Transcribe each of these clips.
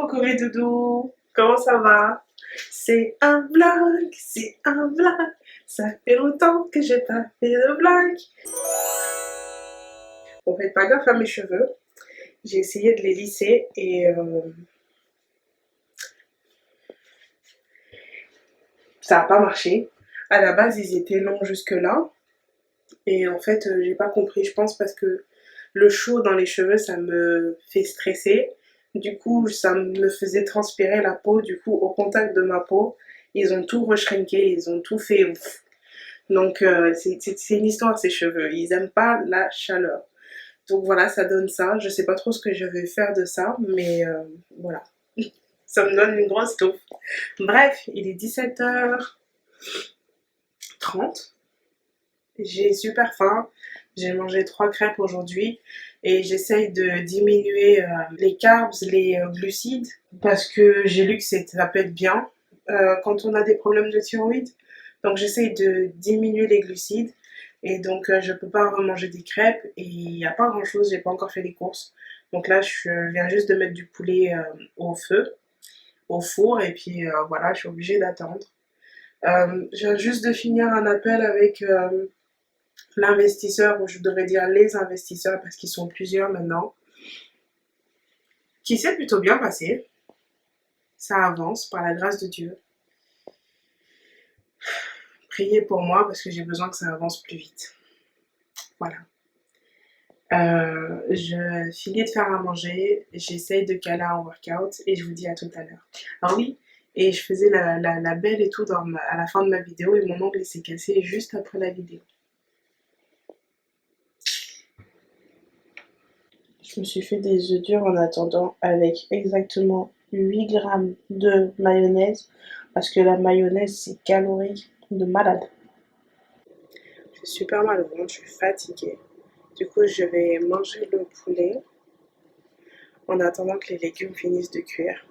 Coucou mes doudous, comment ça va? C'est un vlog, ça fait longtemps que j'ai pas fait de vlog. Bon, faites pas gaffe à mes cheveux, j'ai essayé de les lisser et ça a pas marché. À la base ils étaient longs jusque là et en fait j'ai pas compris, je pense parce que le chaud dans les cheveux ça me fait stresser. Du coup, ça me faisait transpirer la peau. Du coup, au contact de ma peau, ils ont tout reshrinké, ils ont tout fait ouf. Donc, c'est une histoire, ces cheveux. Ils aiment pas la chaleur. Donc voilà, ça donne ça. Je sais pas trop ce que je vais faire de ça, mais voilà. Ça me donne une grosse touffe. Bref, il est 17h30. J'ai super faim. J'ai mangé 3 crêpes aujourd'hui et j'essaye de diminuer les carbs, les glucides parce que j'ai lu que ça peut être bien quand on a des problèmes de thyroïde. Donc j'essaye de diminuer les glucides et donc je peux pas remanger des crêpes et il n'y a pas grand chose, j'ai pas encore fait les courses. Donc là je viens juste de mettre du poulet au feu, au four et puis voilà, je suis obligée d'attendre. Je viens juste de finir un appel avec l'investisseur, ou je devrais dire les investisseurs parce qu'ils sont plusieurs maintenant, qui s'est plutôt bien passé. Ça avance par la grâce de Dieu. Priez pour moi parce que j'ai besoin que ça avance plus vite. Voilà. Je finis de faire à manger, j'essaye de caler un workout et je vous dis à tout à l'heure. Ah oui, et je faisais la belle et tout à la fin de ma vidéo et mon ongle s'est cassé juste après la vidéo. Je me suis fait des œufs durs en attendant avec exactement 8 grammes de mayonnaise parce que la mayonnaise c'est calorique de malade. J'ai super mal au ventre, je suis fatiguée. Du coup je vais manger le poulet en attendant que les légumes finissent de cuire.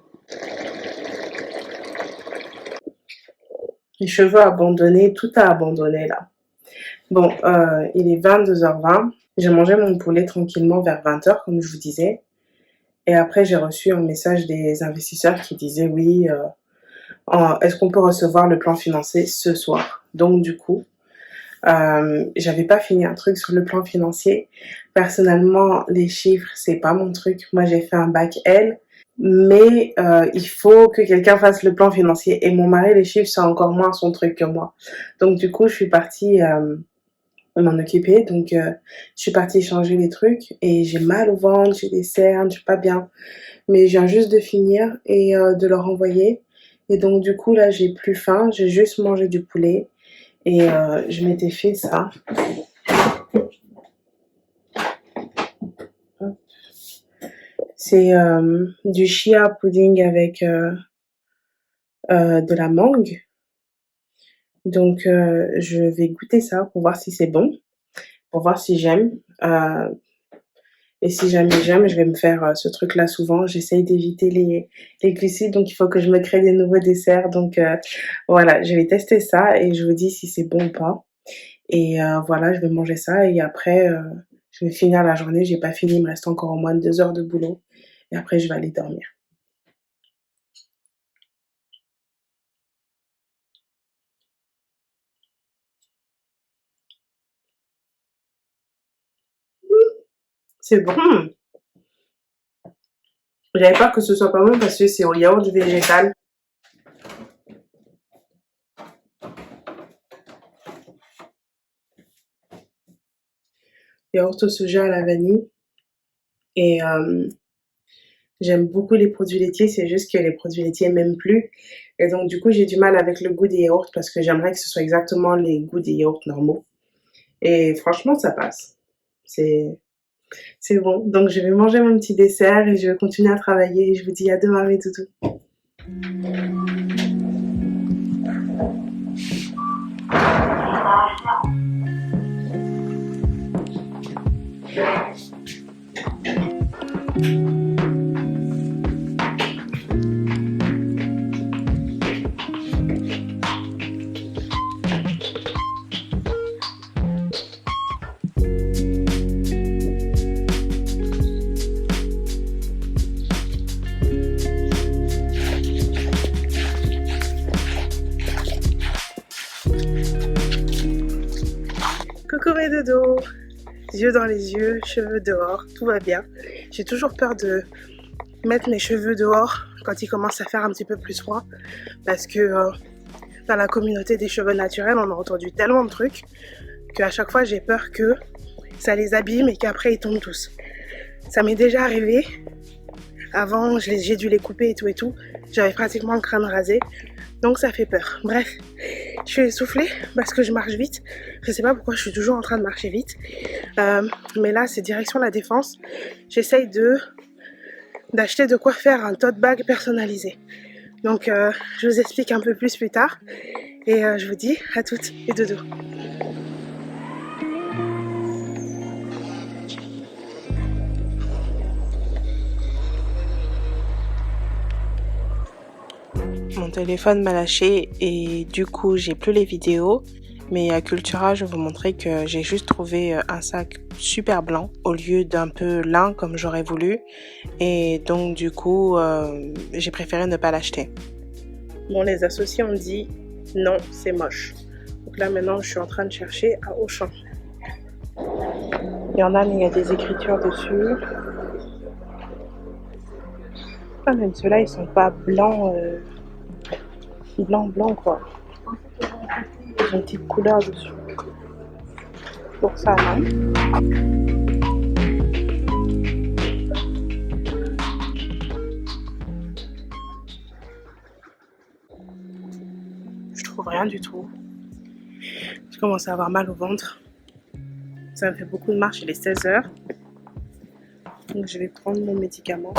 Les cheveux abandonnés, tout a abandonné là. Bon, il est 22h20. J'ai mangé mon poulet tranquillement vers 20h, comme je vous disais. Et après, j'ai reçu un message des investisseurs qui disaient oui, est-ce qu'on peut recevoir le plan financier ce soir? Donc, du coup, j'avais pas fini un truc sur le plan financier. Personnellement, les chiffres, c'est pas mon truc. Moi, j'ai fait un bac L. Mais il faut que quelqu'un fasse le plan financier. Et mon mari, les chiffres, c'est encore moins son truc que moi. Donc, du coup, je suis partie m'en occuper. Donc, je suis partie changer les trucs et j'ai mal au ventre, j'ai des cernes, je suis pas bien. Mais je viens juste de finir et de leur envoyer. Et donc, du coup, là, j'ai plus faim. J'ai juste mangé du poulet et je m'étais fait ça. C'est du chia pudding avec de la mangue. Donc, je vais goûter ça pour voir si c'est bon, pour voir si j'aime. Et si jamais j'aime, je vais me faire ce truc-là souvent. J'essaye d'éviter les glucides, donc il faut que je me crée des nouveaux desserts. Donc, voilà, je vais tester ça et je vous dis si c'est bon ou pas. Et voilà, je vais manger ça et après, je vais finir la journée. J'ai pas fini, il me reste encore au moins 2 heures de boulot. Et après, je vais aller dormir. C'est bon. J'avais peur que ce soit pas bon parce que c'est au yaourt végétal. Yaourt au soja à la vanille. Et j'aime beaucoup les produits laitiers, c'est juste que les produits laitiers m'aiment plus. Et donc du coup, j'ai du mal avec le goût des yaourts parce que j'aimerais que ce soit exactement les goûts des yaourts normaux. Et franchement, ça passe. C'est c'est bon. Donc je vais manger mon petit dessert et je vais continuer à travailler. Et je vous dis à demain mes toutous. dodo, yeux dans les yeux, cheveux dehors, tout va bien. J'ai toujours peur de mettre mes cheveux dehors quand il commence à faire un petit peu plus froid parce que dans la communauté des cheveux naturels, on a entendu tellement de trucs qu'à chaque fois j'ai peur que ça les abîme et qu'après ils tombent tous. Ça m'est déjà arrivé. Avant, j'ai dû les couper et tout. J'avais pratiquement le crâne rasé. Donc ça fait peur. Bref, je suis essoufflée parce que je marche vite. Je sais pas pourquoi je suis toujours en train de marcher vite. Mais là, c'est direction la Défense. J'essaye d'acheter de quoi faire un tote bag personnalisé. Donc je vous explique un peu plus tard. Et je vous dis à toutes et dodo. Mon téléphone m'a lâché et du coup j'ai plus les vidéos, mais à Cultura je vais vous montrer que j'ai juste trouvé un sac super blanc au lieu d'un peu lin comme j'aurais voulu, et donc du coup j'ai préféré ne pas l'acheter. Bon, les associés ont dit non, c'est moche, donc là maintenant je suis en train de chercher à Auchan. Il y en a mais il y a des écritures dessus. Ah, même ceux-là ils sont pas blancs. Blanc quoi. Ils ont une petite couleur dessus. Pour ça, non. Je trouve rien du tout. Je commence à avoir mal au ventre. Ça me fait beaucoup de marche, il est 16 h. Donc je vais prendre mon médicament.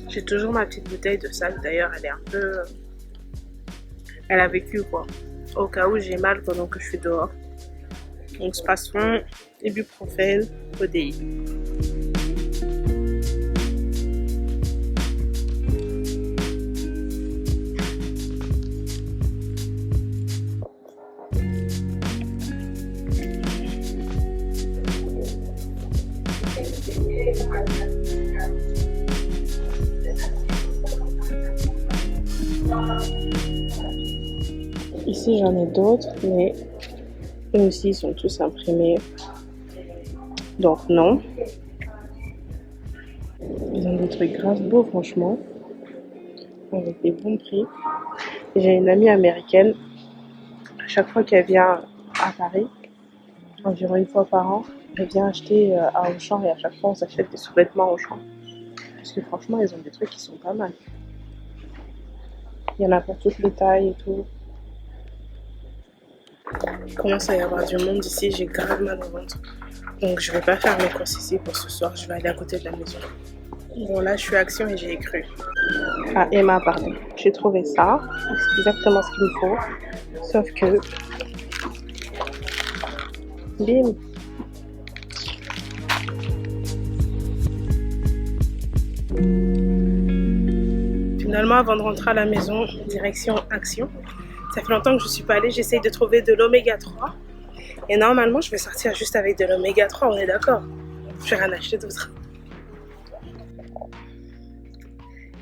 J'ai toujours ma petite bouteille de sac, d'ailleurs elle est un peu... Elle a vécu quoi. Au cas où j'ai mal pendant que je suis dehors. Donc Spasfon, ibuprofène, ODI. Ici j'en ai d'autres, mais eux aussi ils sont tous imprimés. Donc non. Ils ont des trucs grave beaux franchement, avec des bons prix. J'ai une amie américaine, à chaque fois qu'elle vient à Paris, environ une fois par an, elle vient acheter à Auchan, et à chaque fois on s'achète des sous-vêtements Auchan. Parce que franchement ils ont des trucs qui sont pas mal. Il y en a pour toutes les tailles et tout. Il commence à y avoir du monde ici, j'ai grave mal au ventre. Donc je vais pas faire mes courses ici pour ce soir, je vais aller à côté de la maison. Bon là je suis à Action et j'ai cru. Ah, Emma, pardon. J'ai trouvé ça, c'est exactement ce qu'il me faut. Sauf que... Bim. Finalement, avant de rentrer à la maison, direction Action. Ça fait longtemps que je suis pas allée, j'essaye de trouver de l'oméga 3. Et normalement, je vais sortir juste avec de l'oméga 3, on est d'accord. Je vais rien acheter d'autre.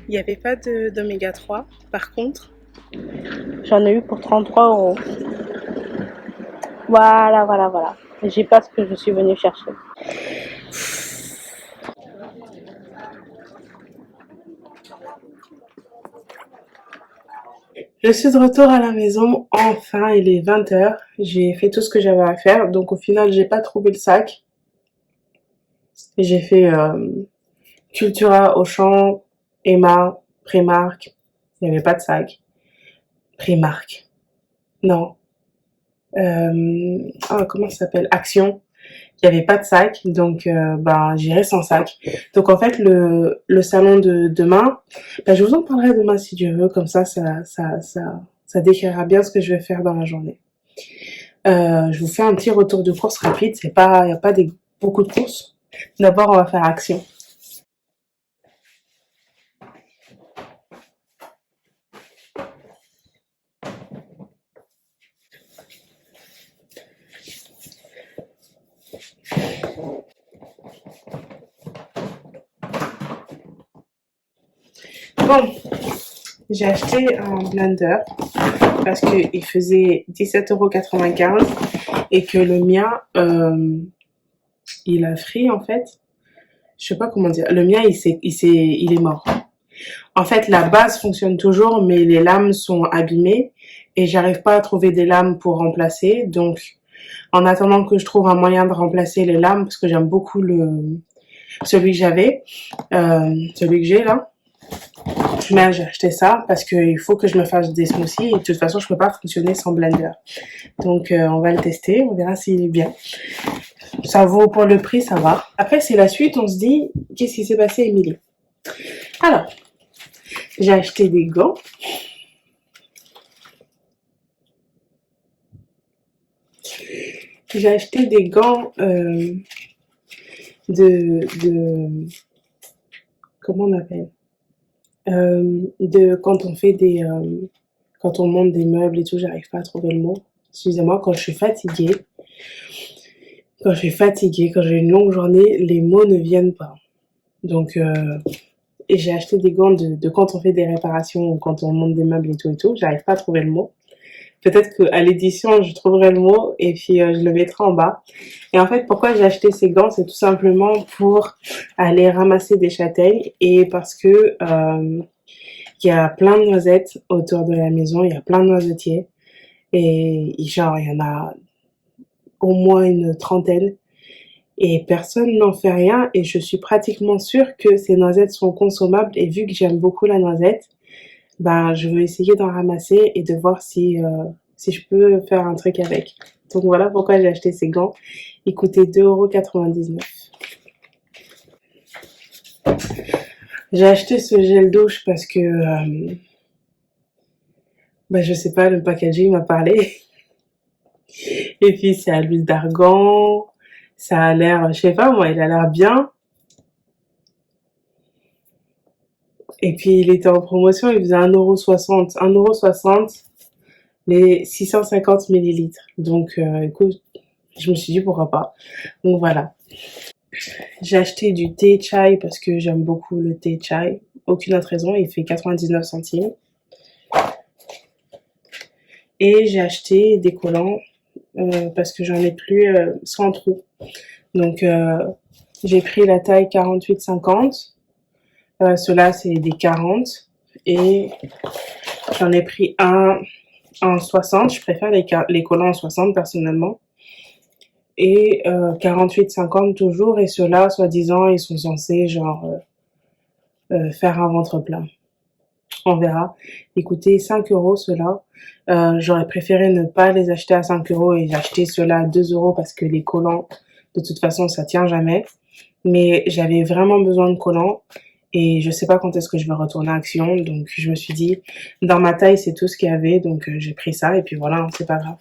Il n'y avait pas d'oméga 3. Par contre, j'en ai eu pour 33 €. Voilà. J'ai pas ce que je suis venue chercher. Je suis de retour à la maison, enfin il est 20 h. J'ai fait tout ce que j'avais à faire, donc au final j'ai pas trouvé le sac. J'ai fait Cultura, Auchan, Emma, Primark, il n'y avait pas de sac. Primark, non. Comment ça s'appelle? Action. Il n'y avait pas de sac, donc j'irai sans sac. Donc en fait le salon de demain, je vous en parlerai demain si Dieu veut, comme ça décrira bien ce que je vais faire dans la journée. Je vous fais un petit retour de course rapide, il n'y a pas beaucoup de courses. D'abord on va faire Action. Bon, j'ai acheté un blender parce qu'il faisait 17,95 € et que le mien, il a frit en fait. Je sais pas comment dire. Le mien, il est mort. En fait, la base fonctionne toujours, mais les lames sont abîmées et j'arrive pas à trouver des lames pour remplacer. Donc, en attendant que je trouve un moyen de remplacer les lames, parce que j'aime beaucoup celui que j'avais, celui que j'ai là, mais j'ai acheté ça parce qu'il faut que je me fasse des smoothies et de toute façon, je peux pas fonctionner sans blender. Donc, on va le tester, on verra s'il est bien. Ça vaut pour le prix, ça va. Après, c'est la suite, on se dit, qu'est-ce qui s'est passé, Émilie? Alors, j'ai acheté des gants. J'ai acheté des gants comment on appelle de quand on fait quand on monte des meubles et tout, j'arrive pas à trouver le mot. Excusez-moi, quand je suis fatiguée, quand j'ai une longue journée, les mots ne viennent pas. Donc, et j'ai acheté des gants de quand on fait des réparations ou quand on monte des meubles et tout, j'arrive pas à trouver le mot. Peut-être qu'à l'édition, je trouverai le mot et puis je le mettrai en bas. Et en fait, pourquoi j'ai acheté ces gants, c'est tout simplement pour aller ramasser des châtaignes et parce que il y a plein de noisettes autour de la maison, il y a plein de noisetiers et genre il y en a au moins une trentaine et personne n'en fait rien et je suis pratiquement sûre que ces noisettes sont consommables et vu que j'aime beaucoup la noisette, ben je veux essayer d'en ramasser et de voir si je peux faire un truc avec. Donc voilà pourquoi j'ai acheté ces gants. Ils coûtaient 2,99 €. J'ai acheté ce gel douche parce que je sais pas, le packaging m'a parlé. Et puis c'est à l'huile d'argan, ça a l'air, je sais pas moi, il a l'air bien. Et puis il était en promotion, il faisait 1,60 €, 1,60 €, les 650 millilitres. Donc écoute, je me suis dit pourquoi pas. Donc voilà. J'ai acheté du thé chai parce que j'aime beaucoup le thé chai. Aucune autre raison, il fait 99 centimes. Et j'ai acheté des collants parce que j'en ai plus sans trou. Donc j'ai pris la taille 48-50. Ceux-là, c'est des 40. Et j'en ai pris un en 60. Je préfère les collants en 60 personnellement. Et 48-50 toujours. Et ceux-là, soi-disant, ils sont censés genre faire un ventre plein. On verra. Écoutez, 5 € ceux-là. J'aurais préféré ne pas les acheter à 5 € et acheter ceux-là à 2 € parce que les collants, de toute façon, ça tient jamais. Mais j'avais vraiment besoin de collants et je sais pas quand est-ce que je vais retourner à Action. Donc je me suis dit, dans ma taille, c'est tout ce qu'il y avait. Donc j'ai pris ça et puis voilà, c'est pas grave.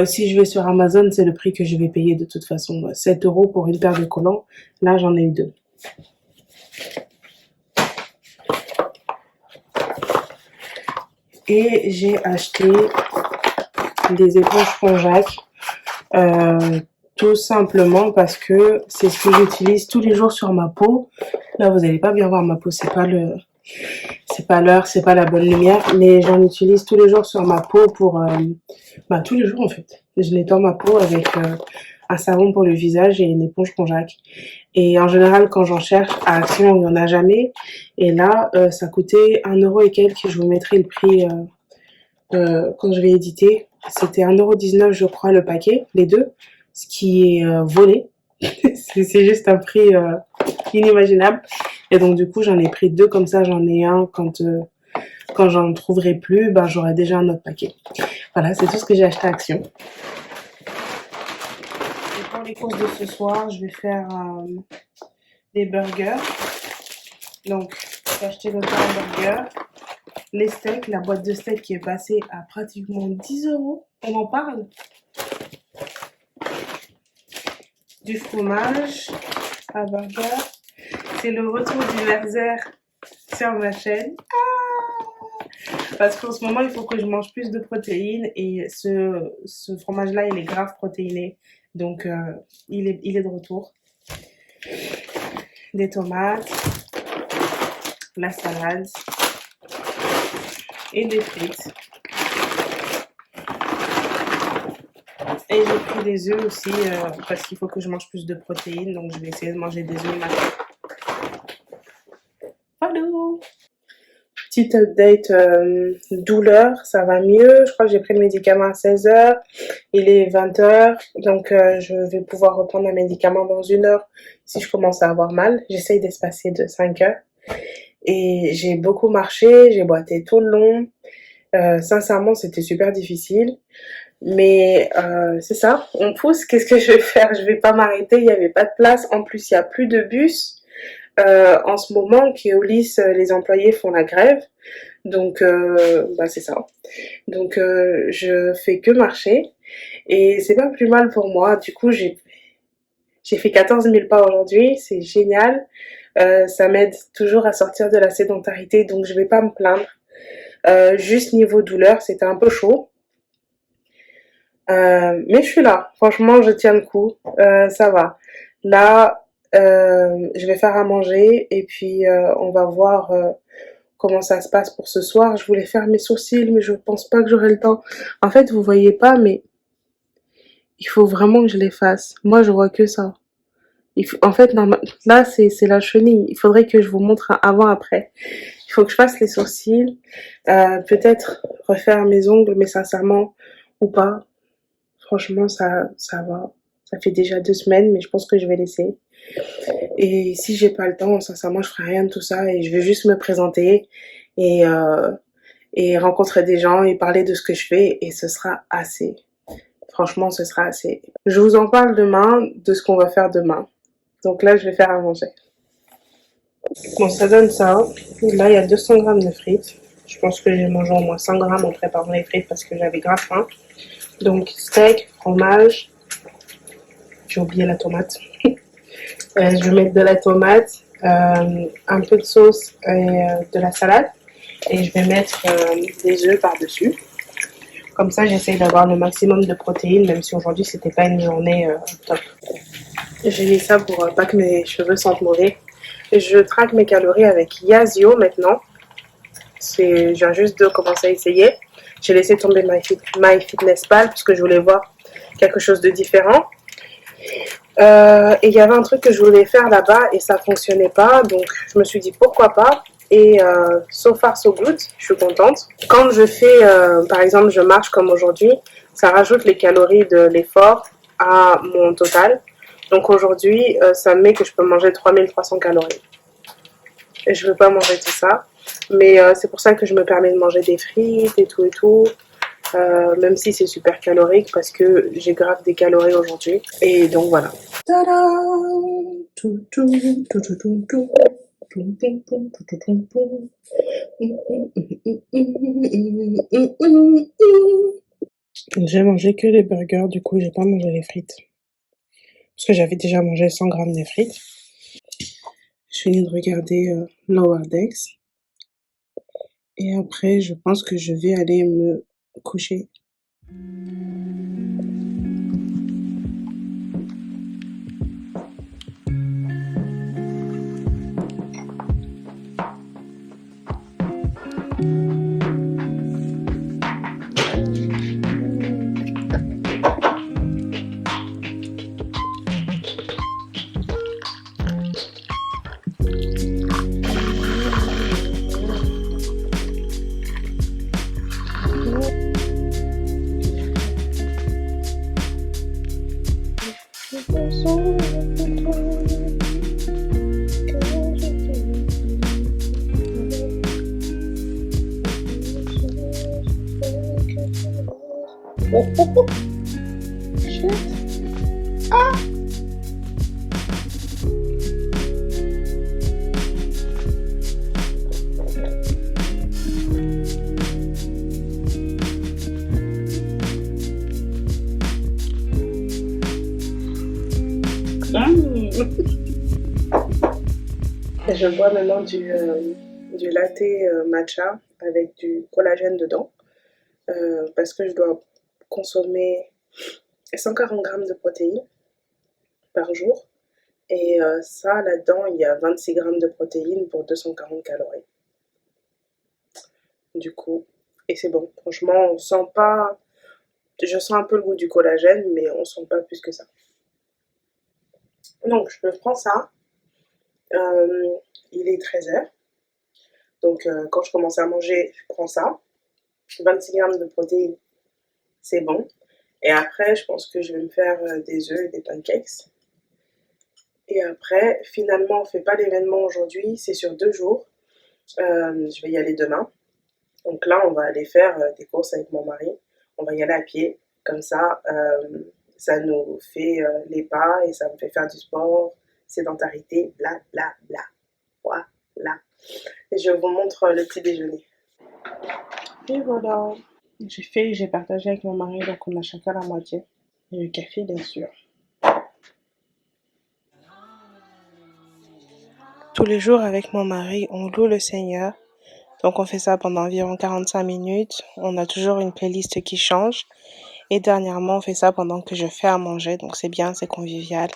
Si je vais sur Amazon, c'est le prix que je vais payer de toute façon. 7 € pour une paire de collants. Là, j'en ai eu 2. Et j'ai acheté des éponges Conjac. Tout simplement parce que c'est ce que j'utilise tous les jours sur ma peau. Là, vous n'allez pas bien voir ma peau, c'est pas l'heure, c'est pas la bonne lumière, mais j'en utilise tous les jours sur ma peau pour, tous les jours en fait. Je nettoie ma peau avec un savon pour le visage et une éponge Conjac. Et en général, quand j'en cherche à Action, il n'y en a jamais. Et là, ça coûtait 1 € et quelques. Je vous mettrai le prix quand je vais éditer. C'était 1,19 € je crois le paquet, les deux, ce qui est volé. C'est juste un prix inimaginable. Et donc du coup j'en ai pris 2 comme ça, j'en ai un quand j'en trouverai plus, j'aurai déjà un autre paquet. Voilà, c'est tout ce que j'ai acheté à Action. Et pour les courses de ce soir, je vais faire des burgers. Donc j'ai acheté le burger. Les steaks, la boîte de steaks qui est passée à pratiquement 10 €. On en parle. Du fromage à burger. C'est le retour du Werther sur ma chaîne. Parce qu'en ce moment, il faut que je mange plus de protéines et ce fromage-là, il est grave protéiné. Donc, il est de retour. Des tomates, la salade et des frites. Et j'ai pris des œufs aussi parce qu'il faut que je mange plus de protéines, donc je vais essayer de manger des œufs le matin. Allô! Petite update douleur, ça va mieux. Je crois que j'ai pris le médicament à 16h. Il est 20h, donc je vais pouvoir reprendre un médicament dans 1 heure si je commence à avoir mal. J'essaye d'espacer de 5 heures. Et j'ai beaucoup marché, j'ai boité tout le long. Sincèrement, c'était super difficile. Mais c'est ça, on pousse. Qu'est-ce que je vais faire? Je vais pas m'arrêter, il n'y avait pas de place. En plus, il n'y a plus de bus. En ce moment, Keolis, les employés font la grève. Donc, c'est ça. Donc, je fais que marcher. Et c'est pas plus mal pour moi. Du coup, j'ai fait 14 000 pas aujourd'hui. C'est génial. Ça m'aide toujours à sortir de la sédentarité. Donc, je vais pas me plaindre. Juste niveau douleur, c'était un peu chaud. Mais je suis là. Franchement, je tiens le coup. Ça va. Là, je vais faire à manger et puis on va voir comment ça se passe pour ce soir. Je voulais faire mes sourcils, mais je pense pas que j'aurai le temps. En fait, vous voyez pas, mais il faut vraiment que je les fasse. Moi, je vois que ça. En fait, là, c'est la chenille. Il faudrait que je vous montre un avant-après. Il faut que je fasse les sourcils, peut-être refaire mes ongles, mais sincèrement, ou pas. Franchement, ça va. Ça fait déjà 2 semaines, mais je pense que je vais laisser. Et si j'ai pas le temps, sincèrement, je ferai rien de tout ça et je vais juste me présenter et, euh, et rencontrer des gens et parler de ce que je fais et ce sera assez. Franchement, ce sera assez. Je vous en parle demain de ce qu'on va faire demain. Donc là, je vais faire à manger. Bon, ça donne ça. Là, il y a 200 grammes de frites. Je pense que j'ai mangé au moins 100 grammes en préparant les frites parce que j'avais grave faim. Donc, steak, fromage. J'ai oublié la tomate. Je vais mettre de la tomate, un peu de sauce et de la salade. Et je vais mettre des œufs par-dessus. Comme ça, j'essaye d'avoir le maximum de protéines, même si aujourd'hui, c'était pas une journée top. J'ai mis ça pour pas que mes cheveux sentent mauvais. Je traque mes calories avec Yazio maintenant. Je viens juste de commencer à essayer. J'ai laissé tomber MyFitnessPal parce que je voulais voir quelque chose de différent. Et il y avait un truc que je voulais faire là-bas et ça fonctionnait pas, donc je me suis dit pourquoi pas. Et so far so good, je suis contente. Quand je fais, par exemple, je marche comme aujourd'hui, ça rajoute les calories de l'effort à mon total. Donc aujourd'hui, ça me met que je peux manger 3300 calories. Et je veux pas manger tout ça, mais c'est pour ça que je me permets de manger des frites et tout et tout. Même si c'est super calorique parce que j'ai grave des calories aujourd'hui. Et donc voilà. J'ai mangé que les burgers, du coup j'ai pas mangé les frites. Parce que j'avais déjà mangé 100 grammes de frites. Je finis de regarder Lower Decks. Et après, je pense que je vais aller me coucher. Je bois maintenant du latte matcha avec du collagène dedans parce que je dois consommer 140 grammes de protéines par jour Et ça, là-dedans, il y a 26 grammes de protéines pour 240 calories. Du coup, et c'est bon. Franchement, on sent pas... Je sens un peu le goût du collagène, mais on sent pas plus que ça. Donc, je prends ça. Euh, il est 13h. Donc, quand je commence à manger, je prends ça. 26 grammes de protéines, c'est bon. Et après, je pense que je vais me faire des œufs et des pancakes. Et après, finalement, on fait pas l'événement aujourd'hui, c'est sur 2 jours. Je vais y aller demain. Donc là, on va aller faire des courses avec mon mari. On va y aller à pied. Comme ça nous fait les pas et ça me fait faire du sport, sédentarité, bla bla bla. Voilà. Et je vous montre le petit déjeuner. Et voilà. J'ai partagé avec mon mari, donc on a chacun la moitié. Et le café, bien sûr. Tous les jours avec mon mari, on loue le Seigneur. Donc on fait ça pendant environ 45 minutes. On a toujours une playlist qui change. Et dernièrement, on fait ça pendant que je fais à manger. Donc c'est bien, c'est convivial.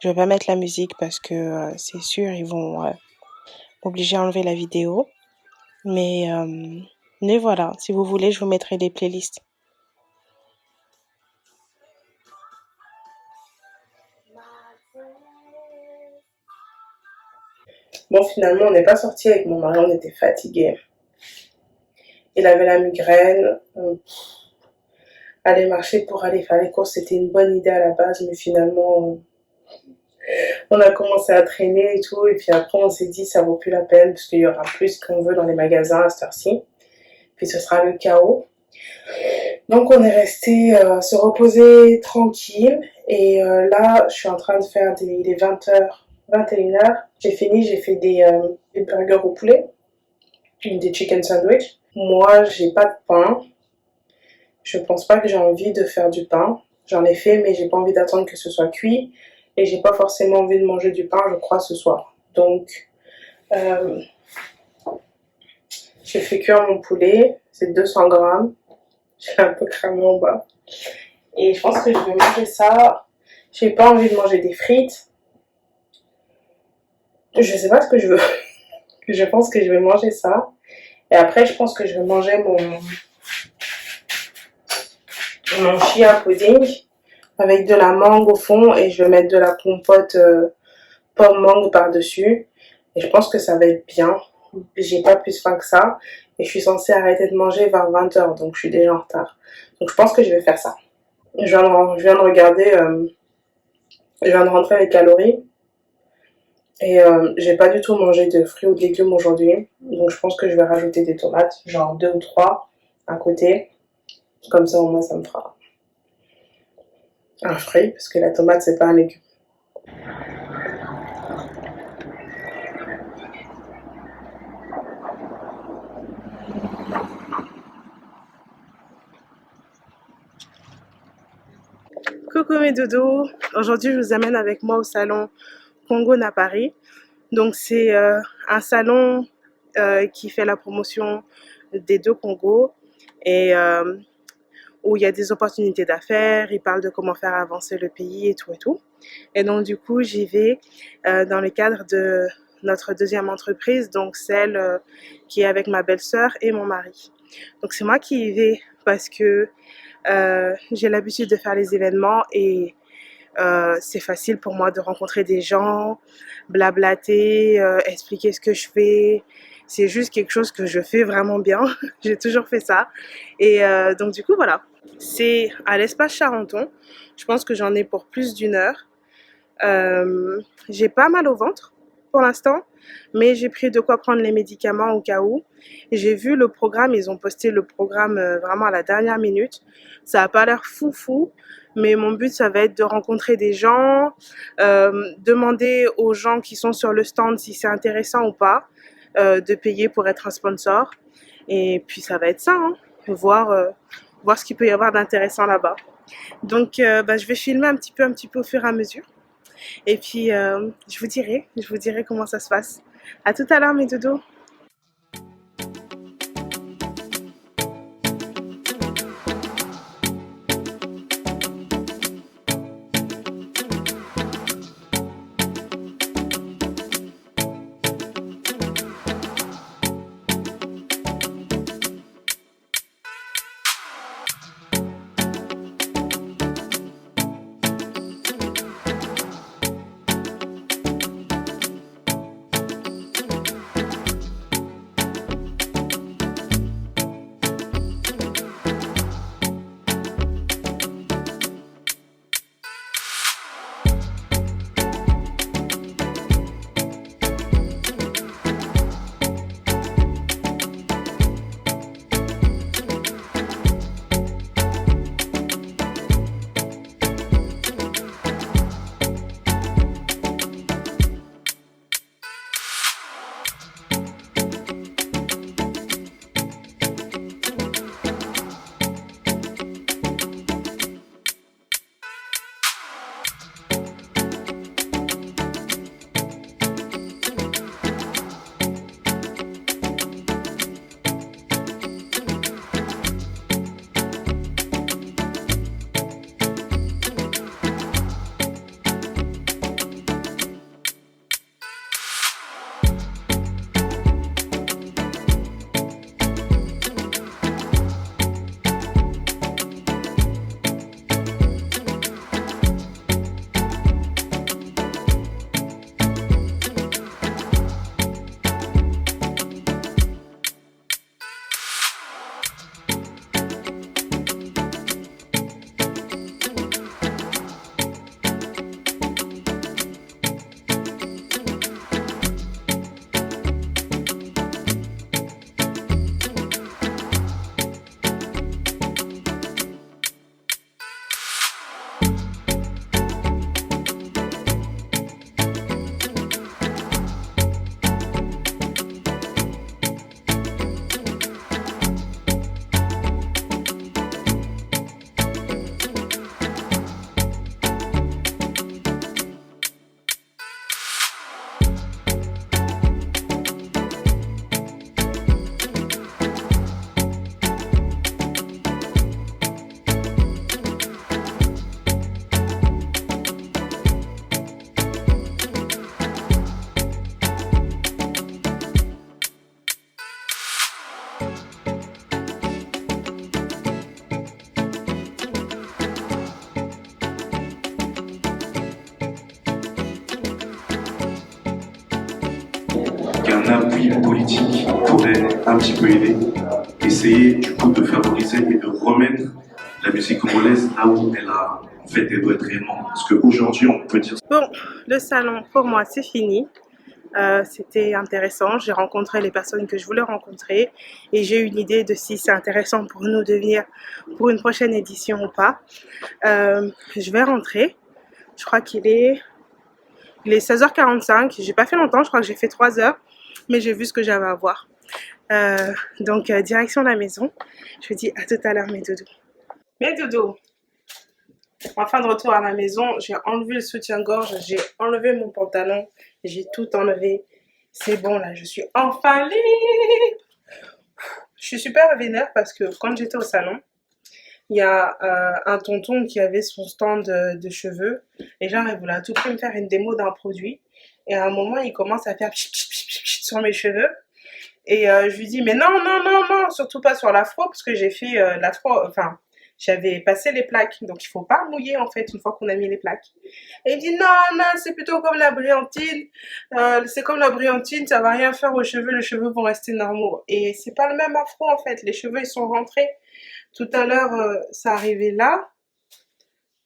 Je vais pas mettre la musique parce que c'est sûr, ils vont m'obliger à enlever la vidéo. Mais, euh, mais voilà, si vous voulez, je vous mettrai les playlists. Bon, finalement, on n'est pas sorti avec mon mari, on était fatigués. Il avait la migraine. Aller marcher pour aller faire les courses, c'était une bonne idée à la base, mais finalement, on a commencé à traîner et tout. Et puis après, on s'est dit, ça vaut plus la peine parce qu'il y aura plus qu'on veut dans les magasins à cette heure-ci. Puis ce sera le chaos. Donc, on est resté se reposer tranquille. Et là, je suis en train de faire des 20h, 21h. J'ai fini, j'ai fait des burgers au poulet, des chicken sandwich. Moi, j'ai pas de pain. Je pense pas que j'ai envie de faire du pain. J'en ai fait, mais j'ai pas envie d'attendre que ce soit cuit. Et j'ai pas forcément envie de manger du pain, je crois, ce soir. Donc, euh, j'ai fait cuire mon poulet. C'est 200 grammes. J'ai un peu cramé en bas. Et je pense que je vais manger ça. J'ai pas envie de manger des frites. Je sais pas ce que je veux. Je pense que je vais manger ça. Et après, je pense que je vais manger mon chia pudding avec de la mangue au fond et je vais mettre de la compote pomme mangue par-dessus. Et je pense que ça va être bien. J'ai pas plus faim que ça. Et je suis censée arrêter de manger vers 20h, donc je suis déjà en retard. Donc je pense que je vais faire ça. Je viens de regarder, je viens de rentrer les calories. Et j'ai pas du tout mangé de fruits ou de légumes aujourd'hui. Donc je pense que je vais rajouter des tomates, genre 2 ou 3 à côté. Comme ça au moins ça me fera un fruit, parce que la tomate c'est pas un légume. Coucou mes doudous, aujourd'hui je vous amène avec moi au salon Congo à Paris. Donc c'est un salon qui fait la promotion des deux Congos et où il y a des opportunités d'affaires, il parle de comment faire avancer le pays et tout et tout. Et donc du coup j'y vais dans le cadre de notre deuxième entreprise, donc celle qui est avec ma belle-sœur et mon mari. Donc c'est moi qui y vais parce que j'ai l'habitude de faire les événements et c'est facile pour moi de rencontrer des gens, blablater, expliquer ce que je fais. C'est juste quelque chose que je fais vraiment bien. J'ai toujours fait ça. Et donc du coup, voilà. C'est à l'espace Charenton. Je pense que j'en ai pour plus d'1 heure. J'ai pas mal au ventre pour l'instant, mais j'ai pris de quoi prendre les médicaments au cas où. J'ai vu le programme, ils ont posté le programme vraiment à la dernière minute. Ça a pas l'air fou, mais mon but, ça va être de rencontrer des gens, demander aux gens qui sont sur le stand si c'est intéressant ou pas, de payer pour être un sponsor. Et puis ça va être ça, hein, voir ce qu'il peut y avoir d'intéressant là-bas. Donc, je vais filmer un petit peu au fur et à mesure. Et puis, je vous dirai comment ça se passe. À tout à l'heure, mes doudous. oui, la politique pourrait un petit peu aider, essayer du coup de favoriser et de remettre la musique congolaise là où elle a en fait elle doit être réellement. Parce qu'aujourd'hui on peut dire. Bon, le salon pour moi c'est fini. C'était intéressant, j'ai rencontré les personnes que je voulais rencontrer et j'ai une idée de si c'est intéressant pour nous de venir pour une prochaine édition ou pas. Je vais rentrer, je crois il est 16h45, j'ai pas fait longtemps, je crois que j'ai fait 3 heures, mais j'ai vu ce que j'avais à voir. Donc direction la maison, je vous dis à tout à l'heure mes doudous. Mes doudous, enfin de retour à la maison, j'ai enlevé le soutien-gorge, j'ai enlevé mon pantalon, j'ai tout enlevé. C'est bon là, je suis enfin libre. Je suis super vénère parce que quand j'étais au salon, il y a un tonton qui avait son stand de cheveux et genre il voulait à tout prix me faire une démo d'un produit. Et à un moment, il commence à faire sur mes cheveux. Et je lui dis, mais non, non, non, non, surtout pas sur l'afro, parce que j'ai fait l'afro, enfin, j'avais passé les plaques, donc il faut pas mouiller en fait une fois qu'on a mis les plaques. Et il dit, non, non, c'est plutôt comme la brillantine, c'est comme la brillantine, ça va rien faire aux cheveux, les cheveux vont rester normaux. Et c'est pas le même afro en fait, les cheveux ils sont rentrés. Tout à l'heure, ça arrivait là,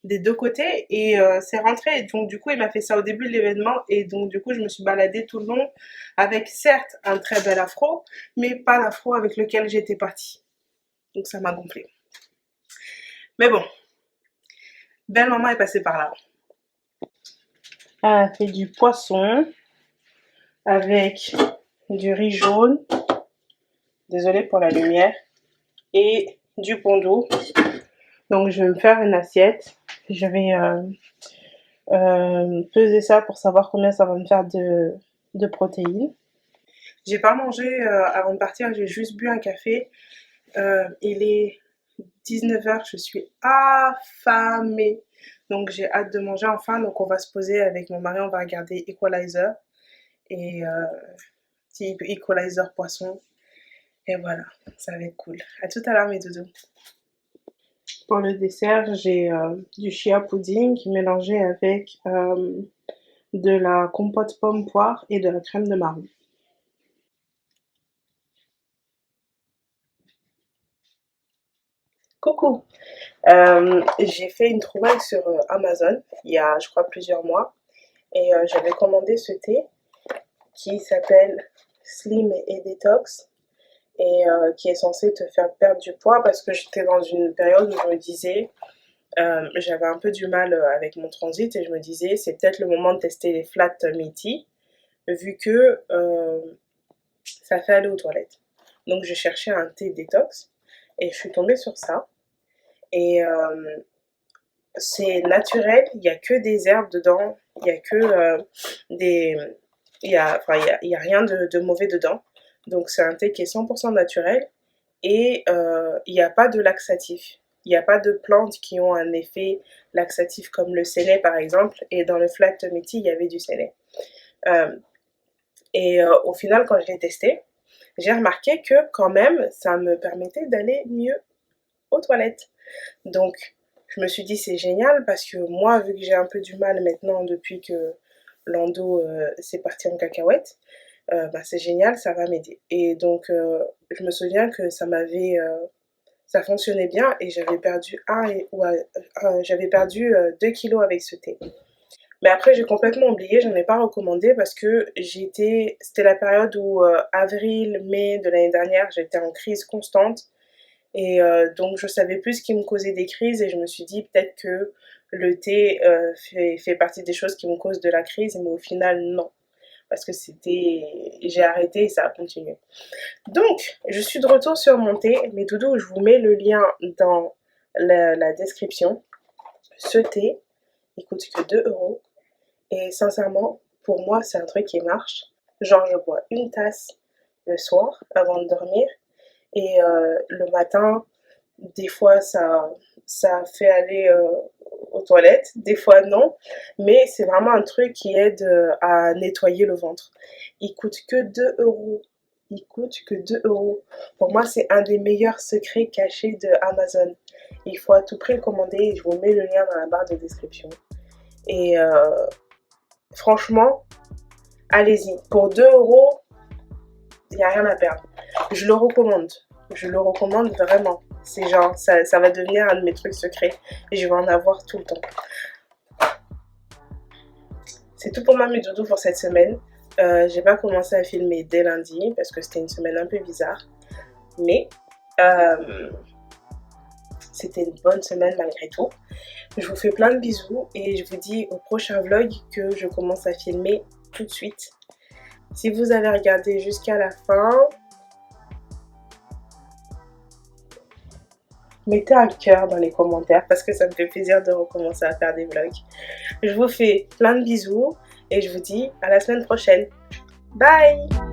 des deux côtés, et c'est rentré. Donc du coup, il m'a fait ça au début de l'événement, et donc du coup, je me suis baladée tout le long avec certes un très bel afro, mais pas l'afro avec lequel j'étais partie. Donc ça m'a gonflé. Mais bon, belle maman est passée par là. Elle a fait du poisson avec du riz jaune, désolée pour la lumière, et du pondou. Donc je vais me faire une assiette. Je vais peser ça pour savoir combien ça va me faire de protéines. J'ai pas mangé avant de partir, j'ai juste bu un café. Il est 19h, je suis affamée. Donc j'ai hâte de manger enfin. Donc on va se poser avec mon mari, on va regarder Equalizer. Et type Equalizer poisson. Et voilà, ça va être cool. À tout à l'heure mes doudous. Pour le dessert, j'ai du chia pudding mélangé avec de la compote pomme poire et de la crème de marron. Coucou, j'ai fait une trouvaille sur Amazon il y a je crois plusieurs mois et j'avais commandé ce thé qui s'appelle Slim et Detox et qui est censé te faire perdre du poids parce que j'étais dans une période où je me disais j'avais un peu du mal avec mon transit et je me disais c'est peut-être le moment de tester les flat meaty vu que ça fait aller aux toilettes. Donc je cherchais un thé détox et je suis tombée sur ça. Et c'est naturel, il n'y a que des herbes dedans, il n'y a que des... il y a rien de mauvais dedans. Donc c'est un thé qui est 100% naturel et il n'y a pas de laxatif. Il n'y a pas de plantes qui ont un effet laxatif comme le séné par exemple. Et dans le flat meaty, il y avait du séné. Au final, quand je l'ai testé, j'ai remarqué que quand même, ça me permettait d'aller mieux aux toilettes. Donc, je me suis dit c'est génial parce que moi, vu que j'ai un peu du mal maintenant depuis que l'endo c'est parti en cacahuète, bah, c'est génial, ça va m'aider. Et donc, je me souviens que ça fonctionnait bien et j'avais perdu 2 kilos avec ce thé. Mais après, j'ai complètement oublié, j'en ai pas recommandé parce que c'était la période où avril, mai de l'année dernière, j'étais en crise constante. Et donc je savais plus ce qui me causait des crises et je me suis dit peut-être que le thé fait partie des choses qui me causent de la crise, mais au final non. Parce que j'ai arrêté et ça a continué. Donc, je suis de retour sur mon thé. Mes doudous, je vous mets le lien dans la description. Ce thé, il coûte que 2 euros. Et sincèrement, pour moi, c'est un truc qui marche. Genre, je bois une tasse le soir avant de dormir. Et le matin, des fois, ça fait aller aux toilettes, des fois non. Mais c'est vraiment un truc qui aide à nettoyer le ventre. Il coûte que 2 euros. Il coûte que 2 euros. Pour moi, c'est un des meilleurs secrets cachés de Amazon. Il faut à tout prix le commander. Je vous mets le lien dans la barre de description. Et franchement, allez-y. Pour 2 euros, Il n'y a rien à perdre. Je le recommande. Je le recommande vraiment. C'est genre, ça va devenir un de mes trucs secrets. Et je vais en avoir tout le temps. C'est tout pour moi mes doudous pour cette semaine. J'ai pas commencé à filmer dès lundi parce que c'était une semaine un peu bizarre. Mais c'était une bonne semaine malgré tout. Je vous fais plein de bisous et je vous dis au prochain vlog que je commence à filmer tout de suite. Si vous avez regardé jusqu'à la fin, mettez un cœur dans les commentaires parce que ça me fait plaisir de recommencer à faire des vlogs. Je vous fais plein de bisous et je vous dis à la semaine prochaine. Bye!